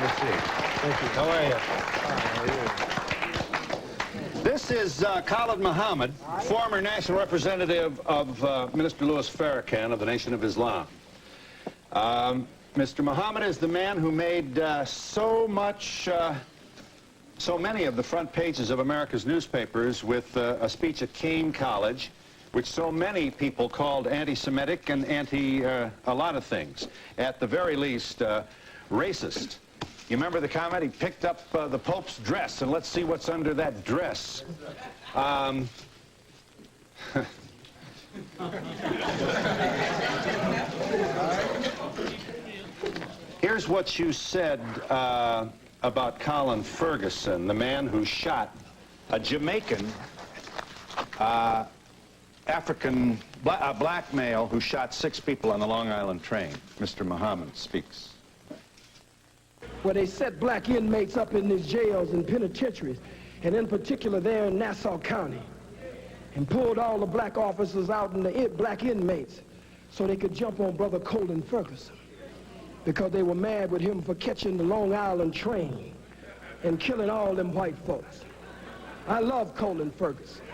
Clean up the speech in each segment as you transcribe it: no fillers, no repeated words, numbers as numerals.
Have a seat. Thank you. How are you? This is Khalid Muhammad, former national representative of Minister Louis Farrakhan of the Nation of Islam. Mr. Muhammad is the man who made so many of the front pages of America's newspapers with a speech at Kean College, which so many people called anti-Semitic and a lot of things. At the very least, racist. You remember the comment? He picked up the Pope's dress, and let's see what's under that dress. Here's what you said about Colin Ferguson, the man who shot a Jamaican black male who shot 6 people on the Long Island train. Mr. Muhammad speaks. Where they set black inmates up in these jails and penitentiaries, and in particular there in Nassau County, and pulled all the black officers out and the black inmates so they could jump on Brother Colin Ferguson, because they were mad with him for catching the Long Island train and killing all them white folks. I love Colin Ferguson.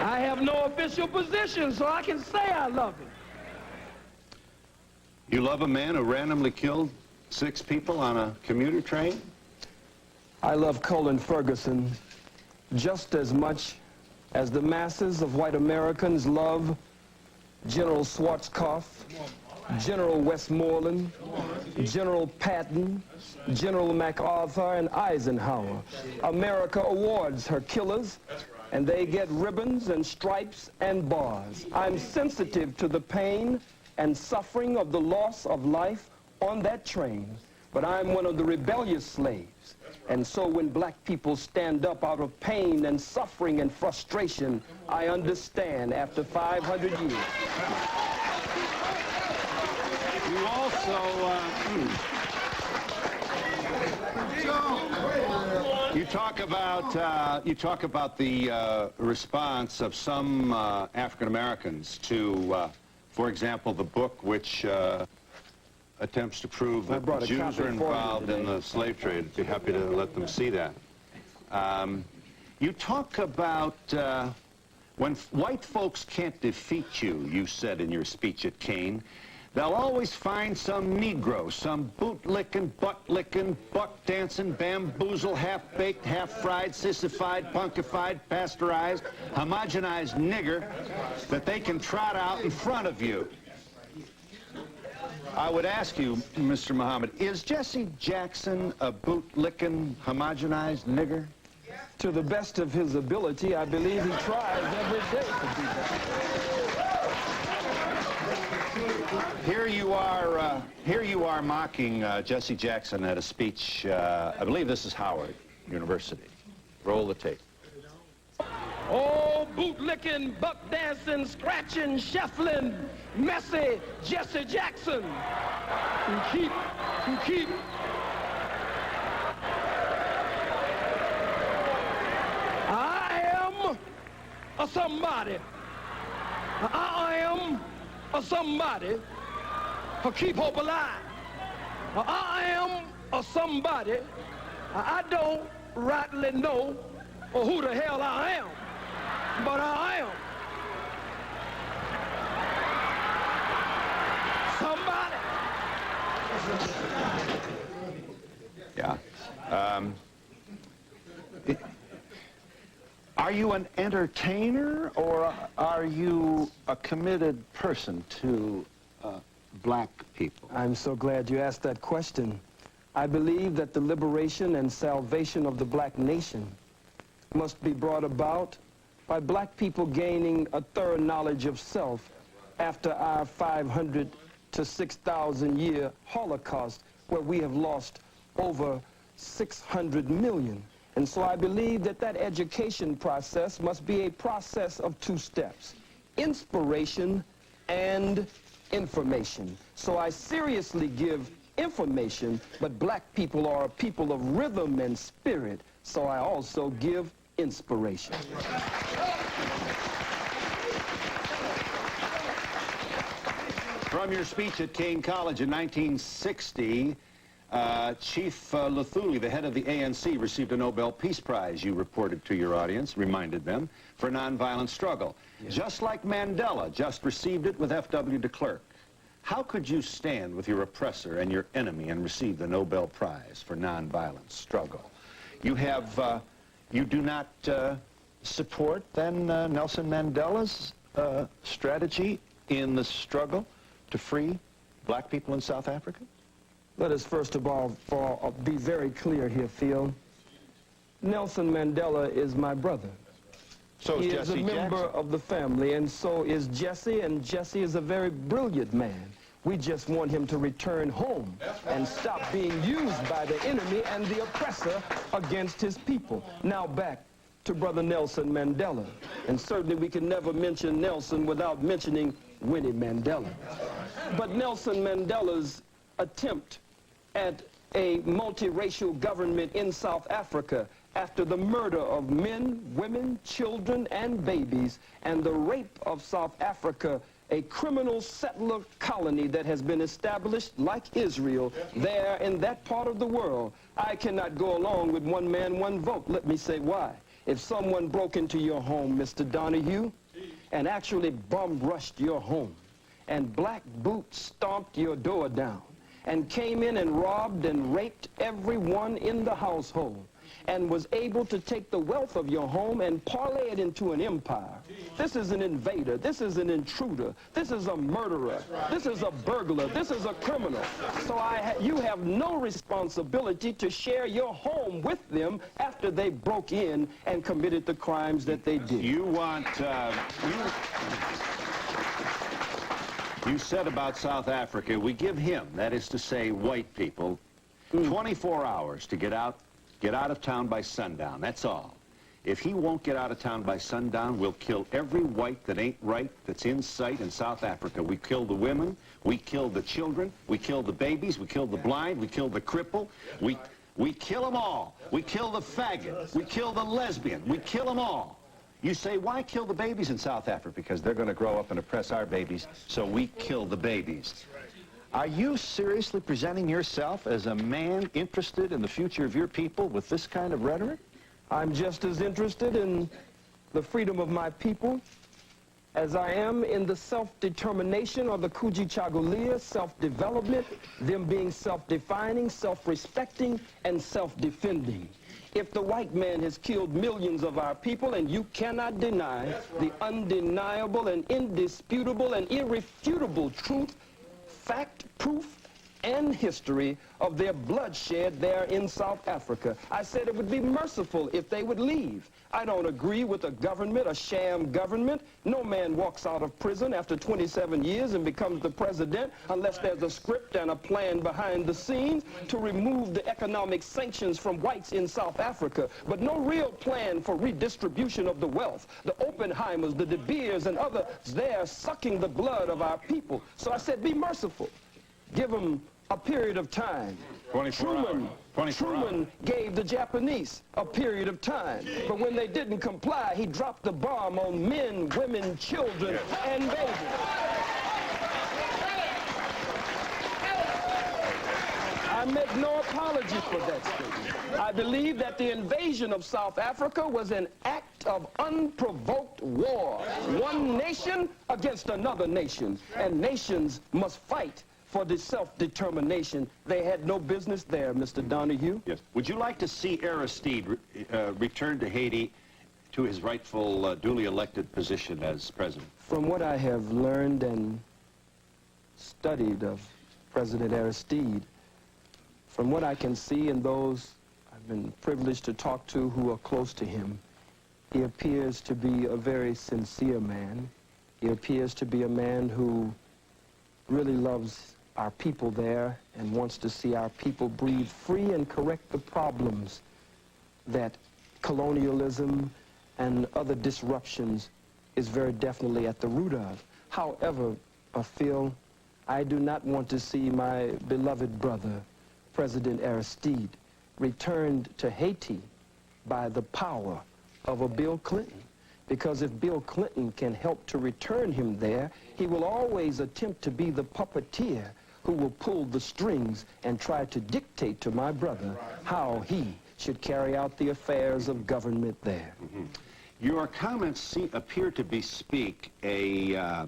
I have no official position, so I can say I love him. You love a man who randomly killed 6 people on a commuter train? I love Colin Ferguson just as much as the masses of white Americans love General Schwarzkopf, General Westmoreland, General Patton, General MacArthur, and Eisenhower. America awards her killers, and they get ribbons and stripes and bars. I'm sensitive to the pain and suffering of the loss of life on that train, but I'm one of the rebellious slaves. And so when black people stand up out of pain and suffering and frustration, I understand after 500 years. You also, you talk about the response of some African Americans to, for example, the book which attempts to prove that Jews are involved in the slave trade. I'd be happy to let them see that. You talk about when white folks can't defeat you, you said in your speech at Kean, they'll always find some Negro, some boot-licking, butt-licking, buck-dancing, bamboozle, half-baked, half-fried, sissified, punkified, pasteurized, homogenized nigger that they can trot out in front of you. I would ask you, Mr. Muhammad, is Jesse Jackson a boot-licking, homogenized nigger? To the best of his ability, I believe he tries every day to do that. Here you are mocking Jesse Jackson at a speech, I believe this is Howard University. Roll the tape. Oh, boot-licking, buck-dancing, scratching, shuffling, messy Jesse Jackson. Who keep. I am a somebody. I am a somebody who keep hope alive. I am a somebody. I don't rightly know who the hell I am, but I am somebody. Yeah. Are you an entertainer, or are you a committed person to black people? I'm so glad you asked that question. I believe that the liberation and salvation of the black nation must be brought about by black people gaining a thorough knowledge of self after our 500 to 6,000 year Holocaust, where we have lost over 600 million. And so I believe that that education process must be a process of 2 steps: inspiration and information. So I seriously give information, but black people are a people of rhythm and spirit, so I also give inspiration. From your speech at Kean College in 1960, Chief Luthuli, the head of the ANC, received a Nobel Peace Prize, you reported to your audience, reminded them, for nonviolent struggle. Yeah. Just like Mandela just received it with F.W. de Klerk. How could you stand with your oppressor and your enemy and receive the Nobel Prize for nonviolent struggle? You have, you do not support, then, Nelson Mandela's strategy in the struggle to free black people in South Africa? Let us first of all be very clear here, Phil. Nelson Mandela is my brother. So is He Jesse is a member Jackson. of the family, and so is Jesse, and Jesse is a very brilliant man. We just want him to return home and stop being used by the enemy and the oppressor against his people. Now back to Brother Nelson Mandela. And certainly we can never mention Nelson without mentioning Winnie Mandela. But Nelson Mandela's attempt at a multiracial government in South Africa after the murder of men, women, children, and babies, and the rape of South Africa, a criminal settler colony that has been established like Israel there in that part of the world. I cannot go along with one man, one vote. Let me say why. If someone broke into your home, Mr. Donahue, and actually bum-rushed your home, and black boots stomped your door down, and came in and robbed and raped everyone in the household, and was able to take the wealth of your home and parlay it into an empire. This is an invader. This is an intruder. This is a murderer. This is a burglar. This is a criminal. So you have no responsibility to share your home with them after they broke in and committed the crimes that they did. You want... You said about South Africa, we give him, that is to say, white people, 24 hours to get out of town by sundown. That's all. If he won't get out of town by sundown, we'll kill every white that ain't right that's in sight in South Africa. We kill the women, we kill the children, we kill the babies, we kill the blind, we kill the cripple. We kill them all. We kill the faggot. We kill the lesbian. We kill them all. You say, why kill the babies in South Africa? Because they're going to grow up and oppress our babies, so we kill the babies. Are you seriously presenting yourself as a man interested in the future of your people with this kind of rhetoric? I'm just as interested in the freedom of my people as I am in the self-determination or the Kujichagulia, self-development, them being self-defining, self-respecting, and self-defending. If the white man has killed millions of our people, and you cannot deny the undeniable and indisputable and irrefutable truth, fact, proof, and history of their bloodshed there in South Africa. I said it would be merciful if they would leave. I don't agree with a government, a sham government. No man walks out of prison after 27 years and becomes the president unless there's a script and a plan behind the scenes to remove the economic sanctions from whites in South Africa. But no real plan for redistribution of the wealth. The Oppenheimers, the De Beers, and others there sucking the blood of our people. So I said, be merciful. Give them a period of time. Truman gave the Japanese a period of time. But when they didn't comply, he dropped the bomb on men, women, children, and babies. I make no apology for that statement. I believe that the invasion of South Africa was an act of unprovoked war. One nation against another nation. And nations must fight for the self-determination. They had no business there, Mr. Donahue. Yes. Would you like to see Aristide return to Haiti to his rightful, duly elected position as president? From what I have learned and studied of President Aristide, from what I can see and those I've been privileged to talk to who are close to him, he appears to be a very sincere man. He appears to be a man who really loves our people there and wants to see our people breathe free and correct the problems that colonialism and other disruptions is very definitely at the root of. However, Phil, I do not want to see my beloved brother, President Aristide, returned to Haiti by the power of a Bill Clinton. Because if Bill Clinton can help to return him there, he will always attempt to be the puppeteer who will pull the strings and try to dictate to my brother how he should carry out the affairs of government there. Mm-hmm. Your comments appear to bespeak a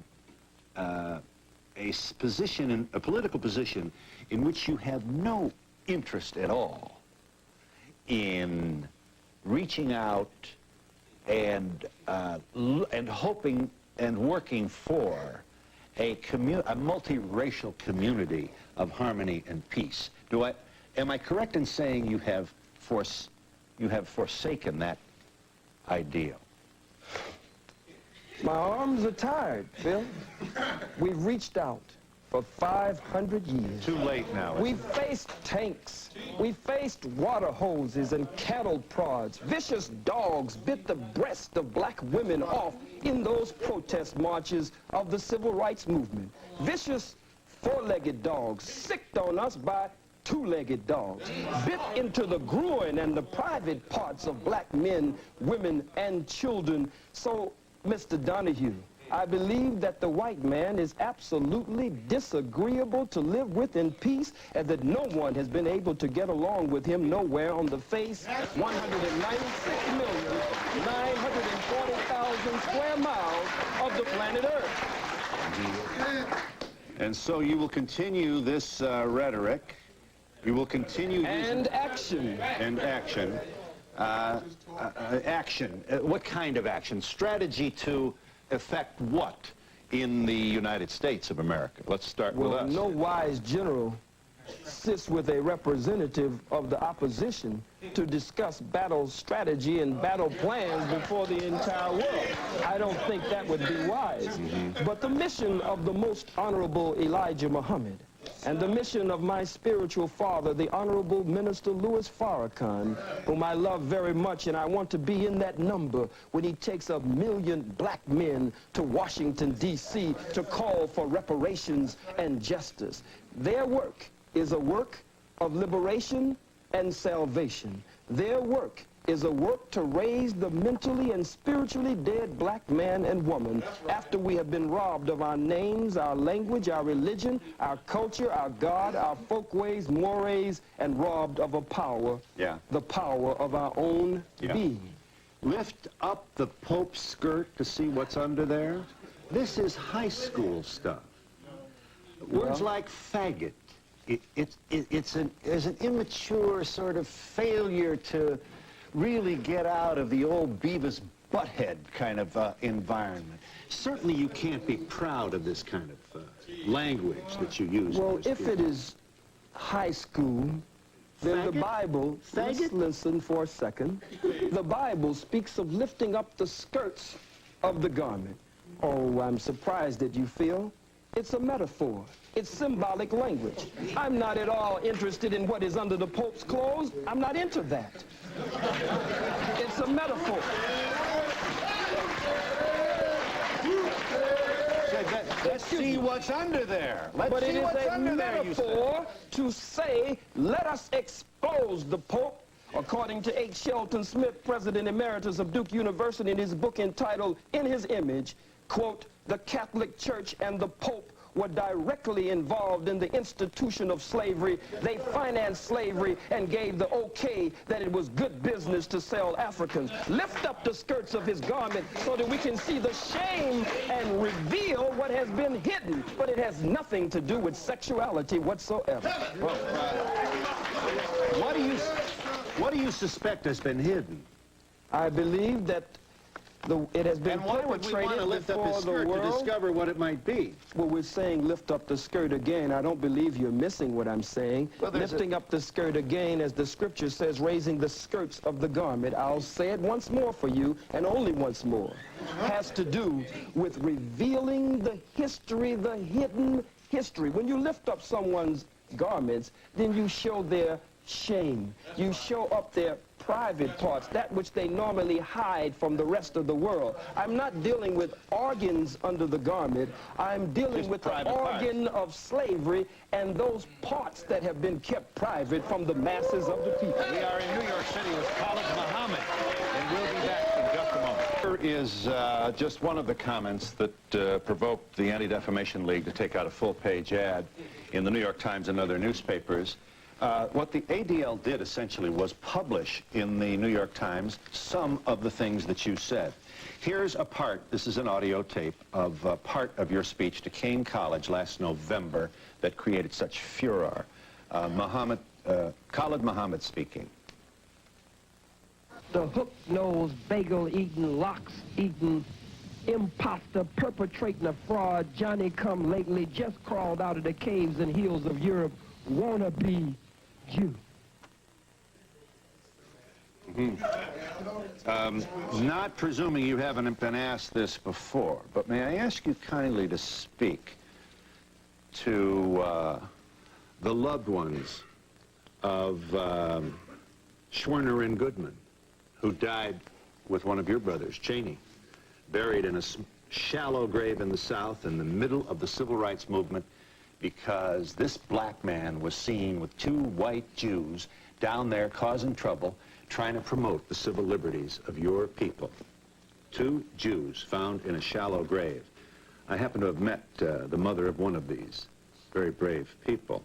political position in which you have no interest at all in reaching out and hoping and working for a multiracial community of harmony and peace. Am I correct in saying you have forsaken that ideal? My arms are tired, Phil. We've reached out for 500 years. Too late now. We've faced tanks. We faced water hoses and cattle prods. Vicious dogs bit the breast of black women off in those protest marches of the civil rights movement. Vicious four-legged dogs sicked on us by two-legged dogs, bit into the groin and the private parts of black men, women, and children. So, Mr. Donahue, I believe that the white man is absolutely disagreeable to live with in peace, and that no one has been able to get along with him nowhere on the face 196,940,000 square miles of the planet Earth. And so you will continue this rhetoric. You will continue and action. And action. Action. What kind of action? Strategy to affect what in the United States of America? Let's start with us. No wise general sits with a representative of the opposition to discuss battle strategy and battle plans before the entire world. I don't think that would be wise. Mm-hmm. But the mission of the most honorable Elijah Muhammad and the mission of my spiritual father, the Honorable Minister Louis Farrakhan, whom I love very much, and I want to be in that number when he takes 1 million black men to Washington, D.C. to call for reparations and justice. Their work is a work of liberation and salvation. Their work is a work to raise the mentally and spiritually dead black man and woman after we have been robbed of our names, our language, our religion, our culture, our God, our folkways, mores, and robbed of a power, the power of our own being. Lift up the Pope's skirt to see what's under there. This is high school stuff. Words like faggot. It's an immature sort of failure to really get out of the old Beavis Butthead kind of environment. Certainly you can't be proud of this kind of language that you use. Well, if it is high school, then the Bible, listen for a second, the Bible speaks of lifting up the skirts of the garment. Oh, I'm surprised that you feel. It's a metaphor. It's symbolic language. I'm not at all interested in what is under the Pope's clothes. I'm not into that. It's a metaphor. Let's see what's under there. But it is a metaphor to say, let us expose the Pope. According to H. Shelton Smith, President Emeritus of Duke University, in his book entitled In His Image, quote, the Catholic Church and the Pope were directly involved in the institution of slavery. They financed slavery and gave the okay that it was good business to sell Africans. Lift up the skirts of his garment so that we can see the shame and reveal what has been hidden. But it has nothing to do with sexuality whatsoever. Well, what do you suspect has been hidden? I believe that it has been perpetrated before the world. To discover what it might be. Well, we're saying lift up the skirt again. I don't believe you're missing what I'm saying. Well, lifting up the skirt again, as the scripture says, raising the skirts of the garment. I'll say it once more for you, and only once more. Has to do with revealing the history, the hidden history. When you lift up someone's garments, then you show their shame. You show up their private parts, that which they normally hide from the rest of the world. I'm not dealing with organs under the garment. I'm dealing with the organ of slavery and those parts that have been kept private from the masses of the people. We are in New York City with Khalid Muhammad, and we'll be back in just a moment. Here is just one of the comments that provoked the Anti-Defamation League to take out a full-page ad in the New York Times and other newspapers. What the ADL did essentially was publish in the New York Times some of the things that you said. Here's a part, this is an audio tape, of part of your speech to Kean College last November that created such furor. Khalid Muhammad speaking. The hook-nosed, bagel-eating, lox-eating, imposter perpetrating a fraud, Johnny-come-lately, just crawled out of the caves and hills of Europe, wannabe Jew. Not presuming you haven't been asked this before, but may I ask you kindly to speak to the loved ones of Schwerner and Goodman, who died with one of your brothers, Cheney, buried in a shallow grave in the South in the middle of the Civil Rights Movement because this black man was seen with two white Jews down there causing trouble, trying to promote the civil liberties of your people. Two Jews found in a shallow grave. I happen to have met the mother of one of these very brave people.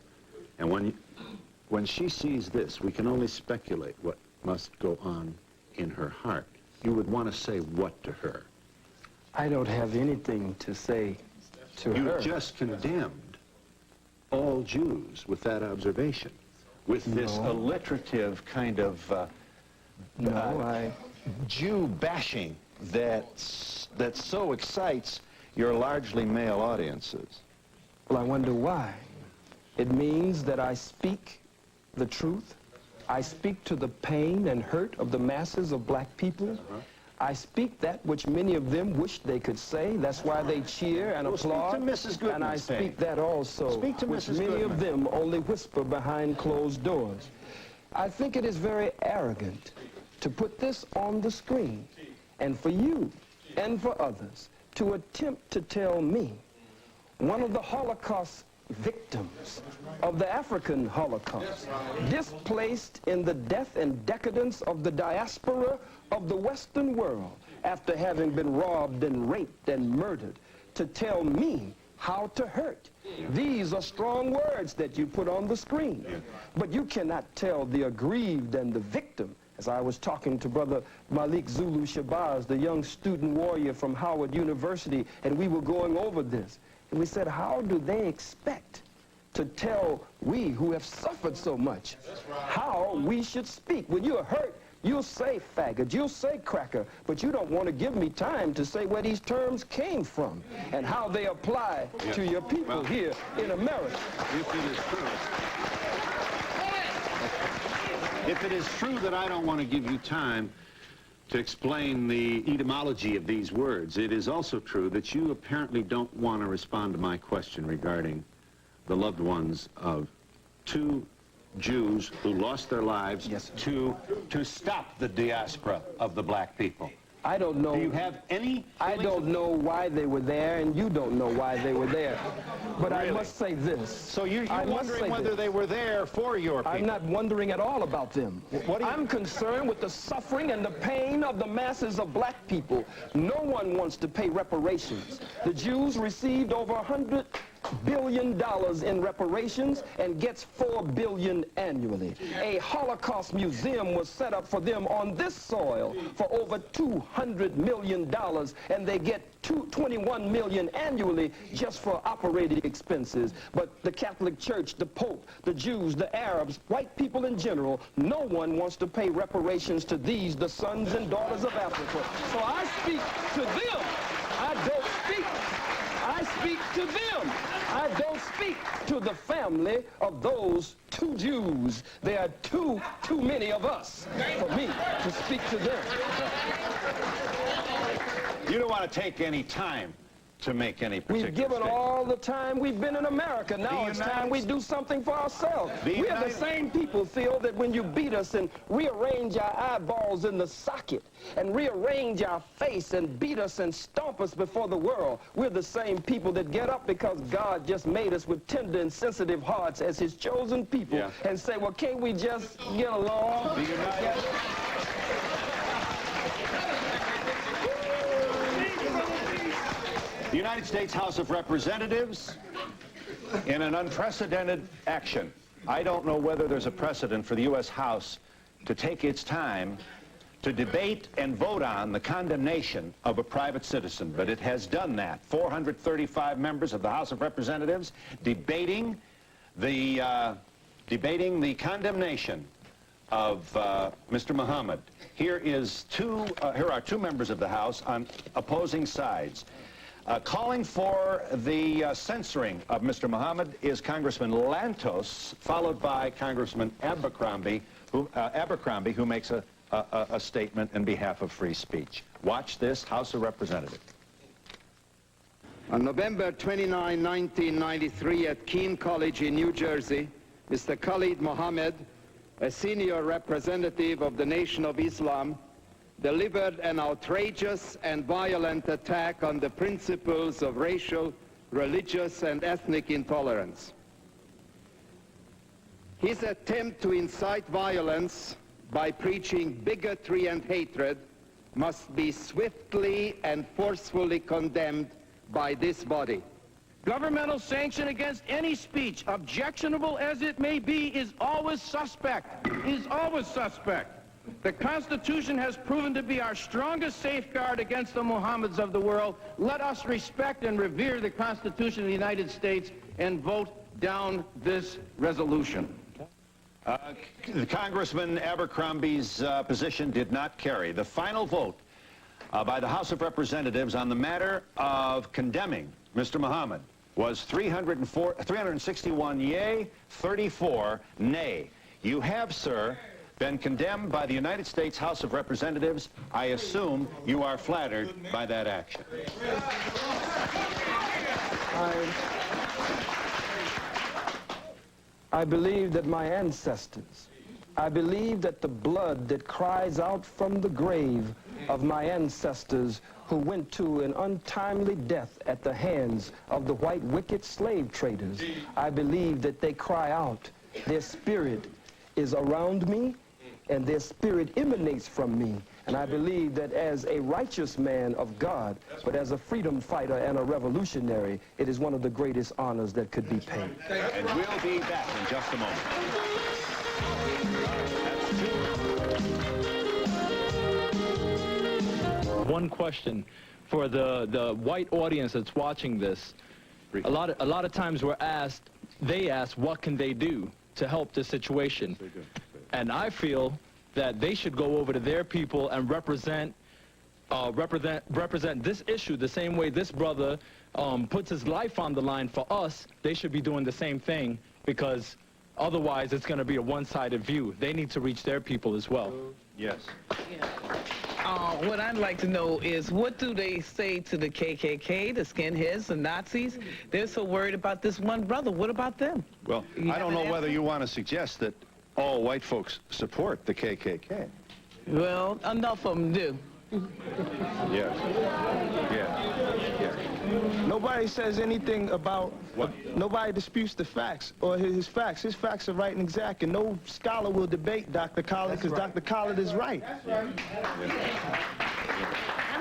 And when she sees this, we can only speculate what must go on in her heart. You would want to say what to her? I don't have anything to say to her. You just condemned all Jews with that observation, with this alliterative kind of Jew bashing that so excites your largely male audiences. Well, I wonder why. It means that I speak the truth. I speak to the pain and hurt of the masses of black people. I speak that which many of them wish they could say. That's why they cheer and applaud. Speak to Mrs. Goodman. And I speak that also, Speak to which Mrs. many Goodman. of them only whisper behind closed doors. I think it is very arrogant to put this on the screen, and for you and for others to attempt to tell me, one of the Holocaust victims of the African Holocaust, displaced in the death and decadence of the diaspora of the Western world after having been robbed and raped and murdered, to tell me how to hurt. These are strong words that you put on the screen, but you cannot tell the aggrieved and the victim. As I was talking to Brother Malik Zulu Shabazz, the young student warrior from Howard University, and we were going over this. And we said, how do they expect to tell we who have suffered so much how we should speak? When you're hurt, you'll say faggot, you'll say cracker, but you don't want to give me time to say where these terms came from and how they apply to your people here in America. If it is true that I don't want to give you time to explain the etymology of these words, it is also true that you apparently don't want to respond to my question regarding the loved ones of two Jews who lost their lives to stop the diaspora of the black people. I don't know. Do you have any? I don't know why they were there, and you don't know why they were there. But really? I must say this. So you're wondering whether they were there for your people? I'm not wondering at all about them. I'm concerned with the suffering and the pain of the masses of black people. No one wants to pay reparations. The Jews received over $100 billion in reparations and gets $4 billion annually. A Holocaust museum was set up for them on this soil for over $200 million, and they get $21 million annually just for operating expenses. But the Catholic Church, the Pope, the Jews, the Arabs, white people in general, no one wants to pay reparations to these, the sons and daughters of Africa. So I speak to them. I don't speak. I speak to them. I don't speak to the family of those two Jews. There are too many of us for me to speak to them. You don't want to take any time to make any particular We've given statement. all the time we've been in America. Now it's time we do something for ourselves. We are the same people, Phil, that when you beat us and rearrange our eyeballs in the socket and rearrange our face and beat us and stomp us before the world, we're the same people that get up because God just made us with tender and sensitive hearts as his chosen people and say, well, can't we just get along? The United States House of Representatives, in an unprecedented action. I don't know whether there's a precedent for the U.S. House to take its time to debate and vote on the condemnation of a private citizen, but it has done that. 435 members of the House of Representatives debating the condemnation of Mr. Muhammad. Here are two members of the House on opposing sides. Calling for the censoring of Mr. Muhammad is Congressman Lantos, followed by Congressman Abercrombie, who makes a statement in behalf of free speech. Watch this, House of Representatives. On November 29, 1993, at Kean College in New Jersey, Mr. Khalid Muhammad, a senior representative of the Nation of Islam, delivered an outrageous and violent attack on the principles of racial, religious, and ethnic intolerance. His attempt to incite violence by preaching bigotry and hatred must be swiftly and forcefully condemned by this body. Governmental sanction against any speech, objectionable as it may be, is always suspect. The Constitution has proven to be our strongest safeguard against the Mohammeds of the world. Let us respect and revere the Constitution of the United States and vote down this resolution. Congressman Abercrombie's position did not carry. The final vote by the House of Representatives on the matter of condemning Mr. Muhammad was 361 yea, 34 nay. You have, sir, been condemned by the United States House of Representatives. I assume you are flattered by that action. I believe that my ancestors, I believe that the blood that cries out from the grave of my ancestors who went to an untimely death at the hands of the white wicked slave traders, I believe that they cry out. Their spirit is around me, and their spirit emanates from me. And I believe that as a righteous man of God, but as a freedom fighter and a revolutionary, it is one of the greatest honors that could be paid. And we'll be back in just a moment. One question for the white audience that's watching this. A lot of times they ask, what can they do to help this situation? And I feel that they should go over to their people and represent this issue the same way this brother puts his life on the line for us. They should be doing the same thing, because otherwise it's going to be a one-sided view. They need to reach their people as well. Yes. What I'd like to know is, what do they say to the KKK, the skinheads, the Nazis? They're so worried about this one brother. What about them? Well, I don't know whether you want to suggest that all white folks support the KKK. Well, enough of them do. Yes. Nobody says anything about, nobody disputes the facts or his facts. His facts are right and exact, and no scholar will debate Dr. Khalid, because Dr. Khalid is right. I'm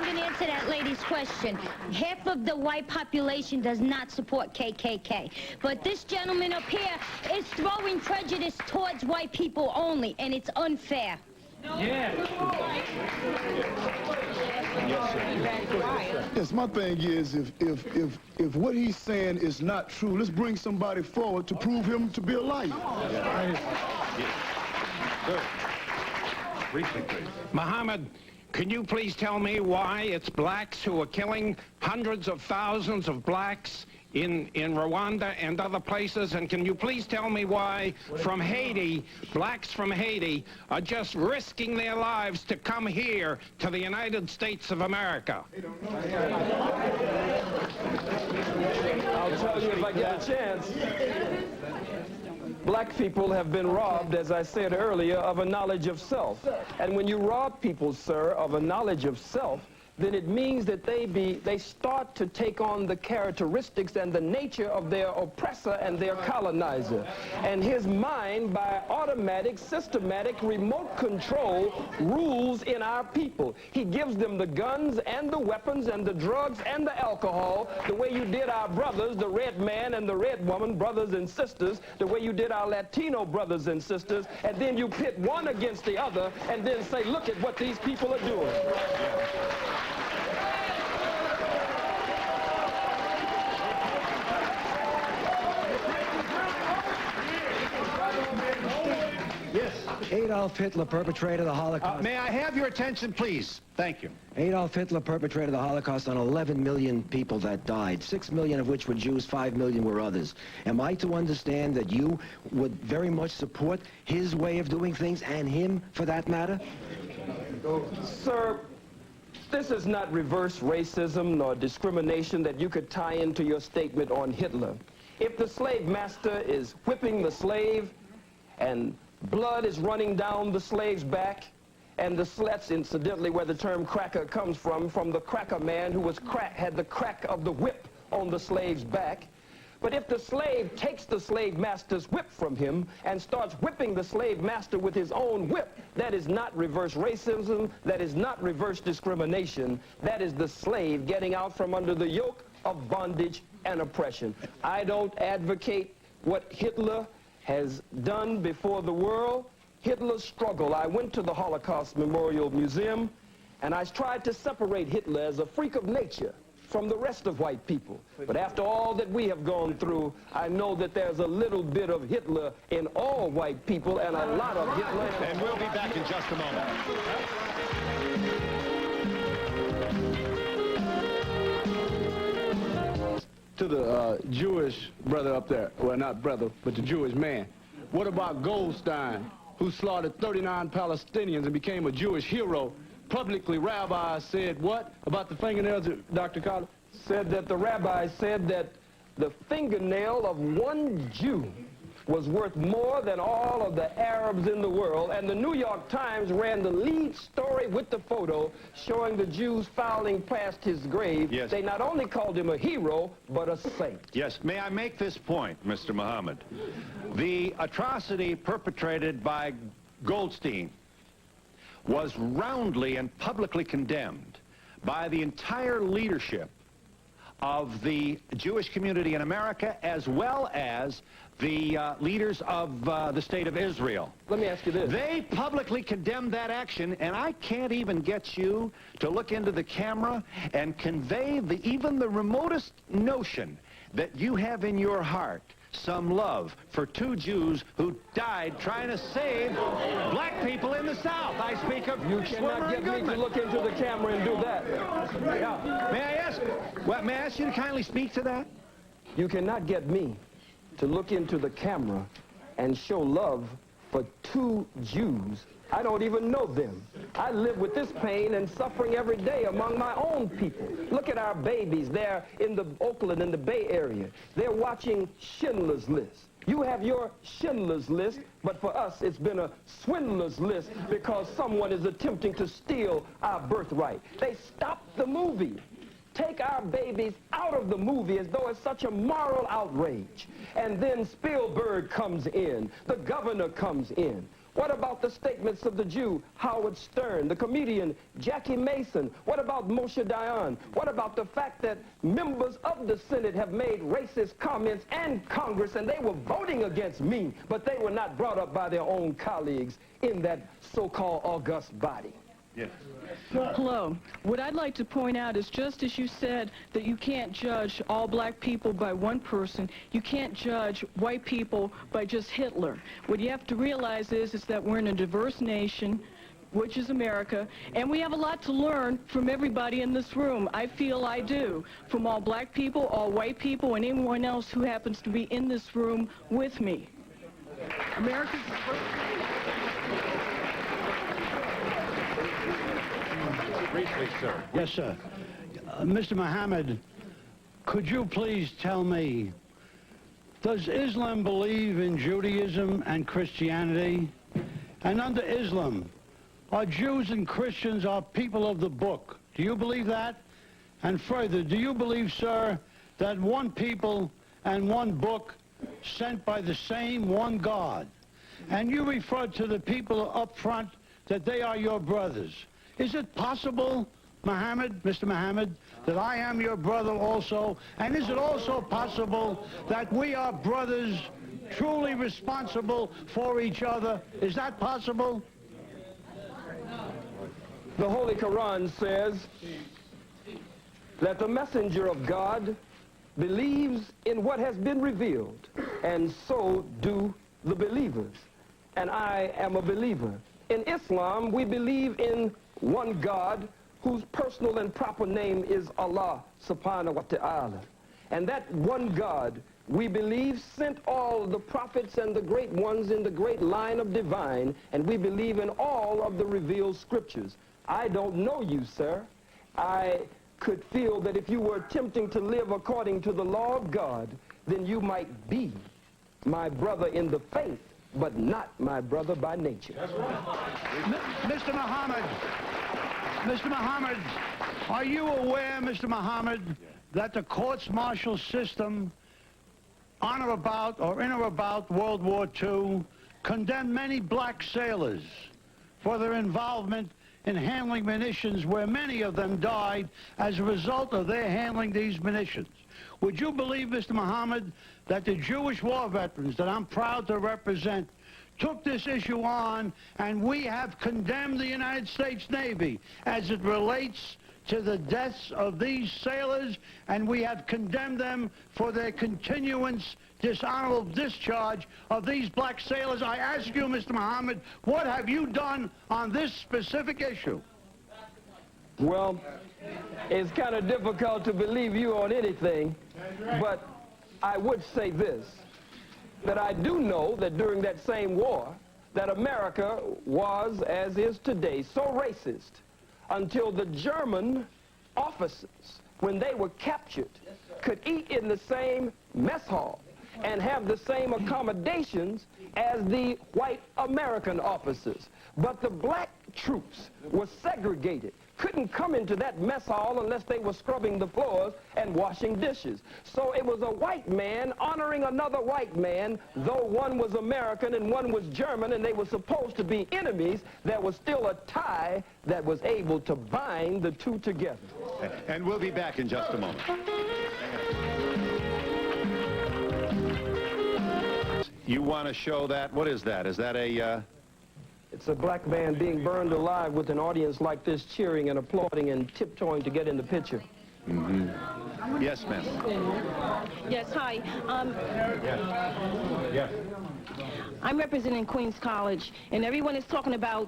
going to answer that lady's question. Half of the white population does not support KKK. But this gentleman up here is throwing prejudice towards white people only, and it's unfair. Yeah. Yes, my thing is, if what he's saying is not true, let's bring somebody forward to prove him to be a liar. Muhammad, can you please tell me why it's blacks who are killing hundreds of thousands of blacks in Rwanda and other places? And can you please tell me why from Haiti, blacks from Haiti are just risking their lives to come here to the United States of America? I'll tell you if I get a chance. Black people have been robbed, as I said earlier, of a knowledge of self. And when you rob people, sir, of a knowledge of self, then it means that they start to take on the characteristics and the nature of their oppressor and their colonizer. And his mind, by automatic, systematic, remote control, rules in our people. He gives them the guns and the weapons and the drugs and the alcohol, the way you did our brothers, the red man and the red woman, brothers and sisters, the way you did our Latino brothers and sisters, and then you pit one against the other and then say, look at what these people are doing. Yes. Adolf Hitler perpetrated the Holocaust. May I have your attention, please? Thank you. Adolf Hitler perpetrated the Holocaust on 11 million people that died, 6 million of which were Jews, 5 million were others. Am I to understand that you would very much support his way of doing things, and him for that matter? Sir, this is not reverse racism nor discrimination that you could tie into your statement on Hitler. If the slave master is whipping the slave and blood is running down the slave's back, and that's incidentally where the term cracker comes from the cracker man who was had the crack of the whip on the slave's back. But if the slave takes the slave master's whip from him and starts whipping the slave master with his own whip, that is not reverse racism, that is not reverse discrimination, that is the slave getting out from under the yoke of bondage and oppression. I don't advocate what Hitler has done before the world. Hitler's struggle. I went to the Holocaust Memorial Museum and I tried to separate Hitler as a freak of nature from the rest of white people. But after all that we have gone through, I know that there's a little bit of Hitler in all white people and a lot of Hitler. And we'll be back in just a moment. To the Jewish brother up there, well, not brother, but the Jewish man. What about Goldstein, who slaughtered 39 Palestinians and became a Jewish hero? Publicly, rabbis said what about the fingernails, Dr. Khalid? Said that the rabbi said that the fingernail of one Jew was worth more than all of the Arabs in the world, and the New York Times ran the lead story with the photo showing the Jews filing past his grave. Yes. They not only called him a hero, but a saint. Yes, may I make this point, Mr. Muhammad? The atrocity perpetrated by Goldstein was roundly and publicly condemned by the entire leadership of the Jewish community in America, as well as the leaders of the state of Israel. Let me ask you this. They publicly condemned that action, and I can't even get you to look into the camera and convey even the remotest notion that you have in your heart some love for two Jews who died trying to save black people in the South. I speak of You cannot get me to look into the camera and do that. Yeah. May I ask you to kindly speak to that? You cannot get me to look into the camera and show love for two Jews. I don't even know them. I live with this pain and suffering every day among my own people. Look at our babies. They're in the Oakland, in the Bay Area. They're watching Schindler's List. You have your Schindler's List, but for us it's been a swindler's list because someone is attempting to steal our birthright. They stopped the movie. Take our babies out of the movie as though it's such a moral outrage. And then Spielberg comes in. The governor comes in. What about the statements of the Jew, Howard Stern, the comedian, Jackie Mason? What about Moshe Dayan? What about the fact that members of the Senate have made racist comments and Congress, and they were voting against me, but they were not brought up by their own colleagues in that so-called august body? Yes. Hello. What I'd like to point out is, just as you said that you can't judge all black people by one person, you can't judge white people by just Hitler. What you have to realize is that we're in a diverse nation, which is America, and we have a lot to learn from everybody in this room. I feel I do, from all black people, all white people, and anyone else who happens to be in this room with me. America's Briefly, sir. Yes, sir. Mr. Muhammad, could you please tell me, does Islam believe in Judaism and Christianity? And under Islam, are Jews and Christians are people of the book Do you believe that? And further, do you believe, sir, that one people and one book sent by the same one God? And you referred to the people up front that they are your brothers. Is it possible, Muhammad, Mr. Muhammad, that I am your brother also? And is it also possible that we are brothers truly responsible for each other? Is that possible? The Holy Quran says that the messenger of God believes in what has been revealed, and so do the believers. And I am a believer. In Islam, we believe in one God whose personal and proper name is Allah subhanahu wa ta'ala. And that one God, we believe, sent all the prophets and the great ones in the great line of divine, and we believe in all of the revealed scriptures. I don't know you, sir. I could feel that if you were attempting to live according to the law of God, then you might be my brother in the faith, but not my brother by nature. That's right. Mr. Muhammad, are you aware, Mr. Muhammad, that the courts-martial system on or about or in or about World War II condemned many black sailors for their involvement in handling munitions, where many of them died as a result of their handling these munitions? Would you believe, Mr. Muhammad, that the Jewish war veterans that I'm proud to represent took this issue on, and we have condemned the United States Navy as it relates to the deaths of these sailors, and we have condemned them for their continuance dishonorable discharge of these black sailors? I ask you, Mr. Muhammad, what have you done on this specific issue? Well, it's kind of difficult to believe you on anything, but I would say this, that I do know that during that same war, that America was, as is today, so racist until the German officers, when they were captured, could eat in the same mess hall and have the same accommodations as the white American officers. But the black troops were segregated, couldn't come into that mess hall unless they were scrubbing the floors and washing dishes. So it was a white man honoring another white man, though one was American and one was German, and they were supposed to be enemies. There was still a tie that was able to bind the two together. And we'll be back in just a moment. You want to show that? What is that? Is that a... It's a black man being burned alive with an audience like this cheering and applauding and tiptoeing to get in the picture. Mm-hmm. Yes, ma'am. Yes, hi. Yes. I'm representing Queens College, and everyone is talking about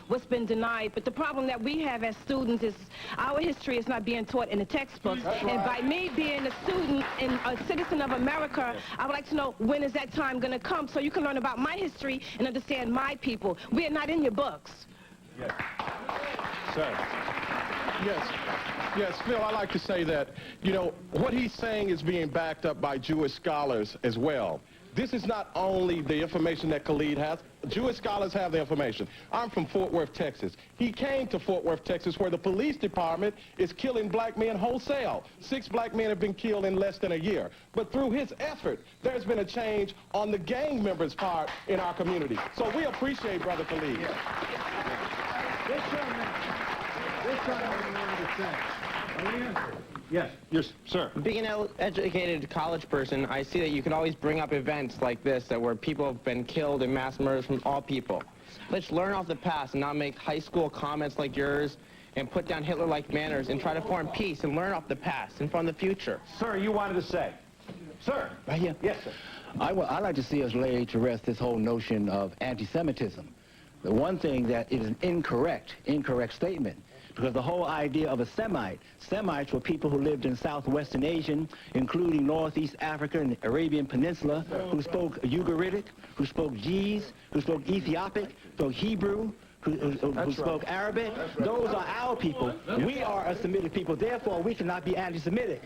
what's been denied, but the problem that we have as students is our history is not being taught in the textbooks. Right. And by me being a student and a citizen of America, I would like to know, when is that time going to come so you can learn about my history and understand my people? We are not in your books. Yes. Sir. Yes, Phil, I like to say that, you know, what he's saying is being backed up by Jewish scholars as well. This is not only the information that Khalid has. Jewish scholars have the information. I'm from Fort Worth, Texas. He came to Fort Worth, Texas, where the police department is killing black men wholesale. 6 black men have been killed in less than a year. But through his effort, there's been a change on the gang members' part in our community. So we appreciate Brother Khalid. Yes, sir. Being an educated college person, I see that you can always bring up events like this, that where people have been killed and mass murders from all people. Let's learn off the past and not make high school comments like yours and put down Hitler-like manners and try to form peace and learn off the past and from the future. Sir, you wanted to say. Sir. Right here. Yes, sir. I'd like to see us lay to rest this whole notion of anti-Semitism. The one thing that is an incorrect statement. Because the whole idea of a Semite, Semites were people who lived in southwestern Asia, including northeast Africa and the Arabian Peninsula, who spoke Ugaritic, who spoke Ge'ez, who spoke Ethiopic, spoke Hebrew, who spoke Arabic. Those are our people. We are a Semitic people, therefore we cannot be anti-Semitic.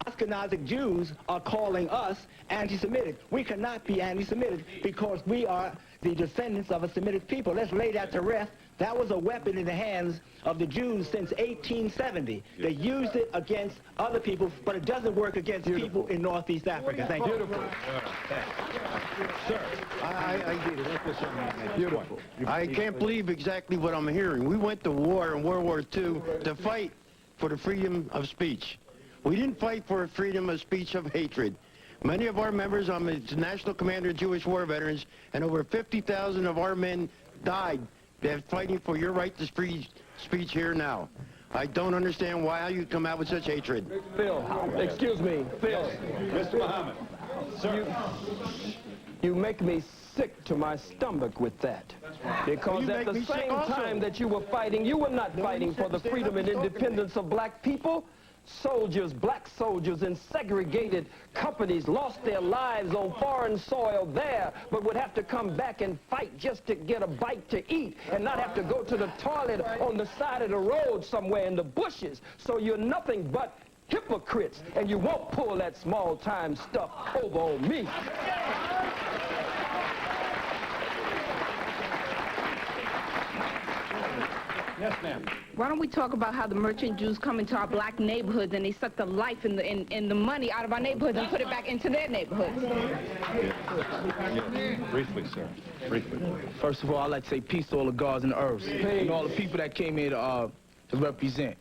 Ashkenazic Jews are calling us anti-Semitic. We cannot be anti-Semitic because we are the descendants of a Semitic people. Let's lay that to rest. That was a weapon in the hands of the Jews since 1870. They used it against other people, but it doesn't work against people in Northeast Africa. Thank you. Beautiful. Sir, I get it. Let's put something on that. Beautiful. I can't believe exactly what I'm hearing. We went to war in World War II to fight for the freedom of speech. We didn't fight for freedom of speech of hatred. Many of our members, I'm the National Commander of Jewish War Veterans, and over 50,000 of our men died fighting for your right to free speech here now. I don't understand why you come out with such hatred. Phil, excuse me, Phil. Mr. Muhammad. Sir. You make me sick to my stomach with that. Because at the same time that you were fighting, you were not fighting for the freedom and independence of black people. Soldiers, black soldiers in segregated companies lost their lives on foreign soil there, but would have to come back and fight just to get a bite to eat and not have to go to the toilet on the side of the road somewhere in the bushes. So you're nothing but hypocrites, and you won't pull that small-time stuff over on me. Yes, ma'am. Why don't we talk about how the merchant Jews come into our black neighborhoods and they suck the life and the money out of our neighborhoods and put it back into their neighborhoods? Briefly, sir. Briefly. First of all, I'd like to say peace to all the gods and the earths and all the people that came here to represent.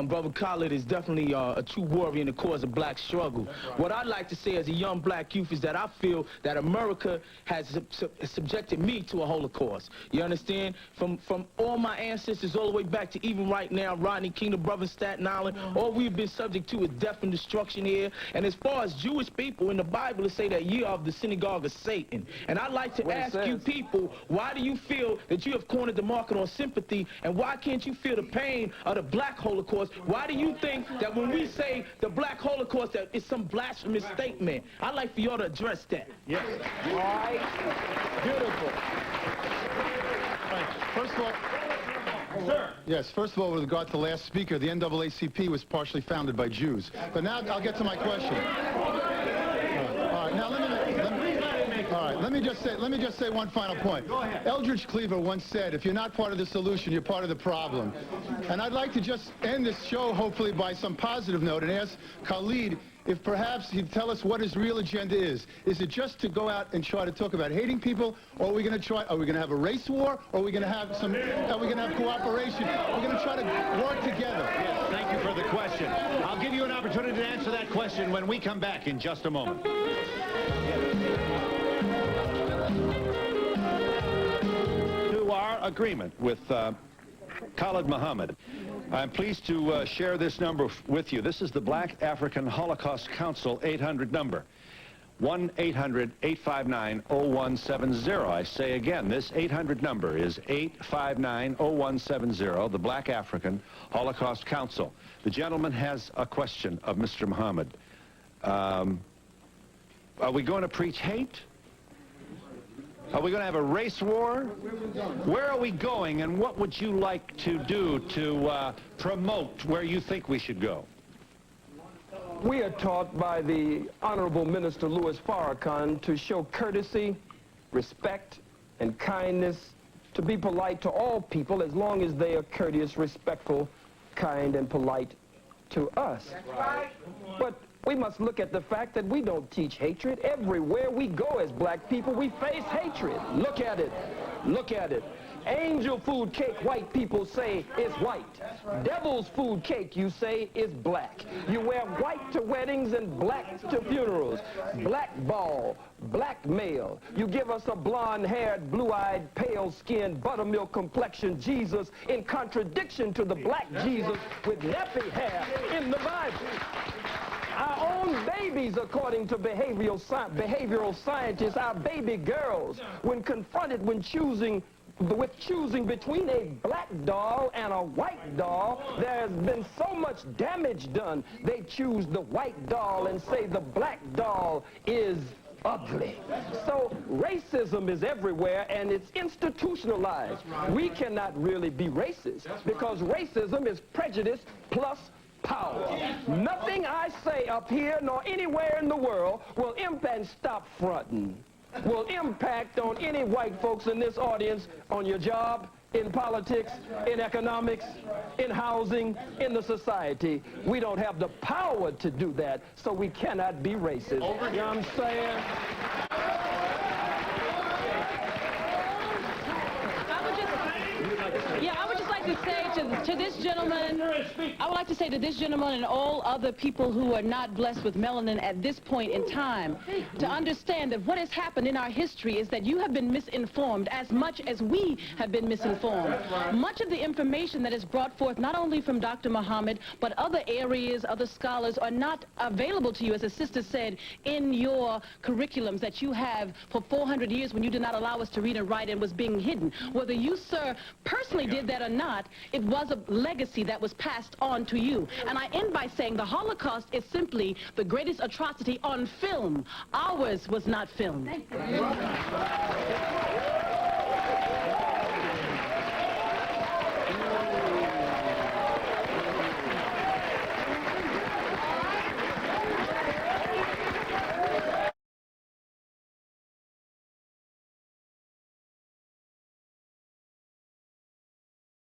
Brother Khalid is definitely a true warrior in the cause of black struggle. What I'd like to say as a young black youth is that I feel that America has subjected me to a Holocaust. You understand? From all my ancestors all the way back to even right now, Rodney King, the brother in Staten Island, all we've been subject to is death and destruction here. And as far as Jewish people, in the Bible, it say that ye are of the synagogue of Satan. And I'd like to ask you people, why do you feel that you have cornered the market on sympathy, and why can't you feel the pain of the black Holocaust? Why do you think that when we say the black Holocaust that it's some blasphemous statement? I'd like for y'all to address that. Yes. All right. Beautiful. First of all, sir. Yes, first of all, with regard to the last speaker, the NAACP was partially founded by Jews. But now I'll get to my question. All right, now let me just say one final point. Go ahead. Eldridge Cleaver once said, if you're not part of the solution, you're part of the problem. And I'd like to just end this show, hopefully, by some positive note and ask Khalid if perhaps he'd tell us what his real agenda is. Is it just to go out and try to talk about hating people, or are we going to have a race war, or are we going to have cooperation? We're going to try to work together. Yes, thank you for the question. I'll give you an opportunity to answer that question when we come back in just a moment. To our agreement with Khalid Muhammad, I'm pleased to share this number with you. This is the Black African Holocaust Council 800 number. 1-800-859-0170. I say again, this 800 number is 859-0170, the Black African Holocaust Council. The gentleman has a question of Mr. Muhammad. Are we going to preach hate? Are we going to have a race war? Where are we going, and what would you like to do to promote where you think we should go? We are taught by the Honorable Minister Louis Farrakhan to show courtesy, respect, and kindness, to be polite to all people as long as they are courteous, respectful, kind, and polite to us. That's right. But we must look at the fact that we don't teach hatred. Everywhere we go as black people, we face hatred. Look at it. Look at it. Angel food cake, white people say, is white. Devil's food cake, you say, is black. You wear white to weddings and black to funerals. Blackball, blackmail. You give us a blonde-haired, blue-eyed, pale-skinned, buttermilk complexion Jesus in contradiction to the black Jesus with nappy hair in the Bible. Our own babies, according to behavioral scientists, our baby girls, when confronted with choosing between a black doll and a white doll, there has been so much damage done, they choose the white doll and say the black doll is ugly. So racism is everywhere, and it's institutionalized. We cannot really be racist because racism is prejudice plus power. Nothing I say up here nor anywhere in the world will impact, stop fronting, will impact on any white folks in this audience, on your job, in politics, in economics, in housing, in the society. We don't have the power to do that, so we cannot be racist. You know what I'm saying? I would just like to say to this gentleman, I would like to say to this gentleman and all other people who are not blessed with melanin at this point in time, to understand that what has happened in our history is that you have been misinformed as much as we have been misinformed. Much of the information that is brought forth, not only from Dr. Muhammad, but other areas, other scholars, are not available to you, as the sister said, in your curriculums that you have for 400 years when you did not allow us to read and write and was being hidden. Whether you, sir, personally did that or not, it was a legacy that was passed on to you. And I end by saying the Holocaust is simply the greatest atrocity on film. Ours was not filmed. Thank you.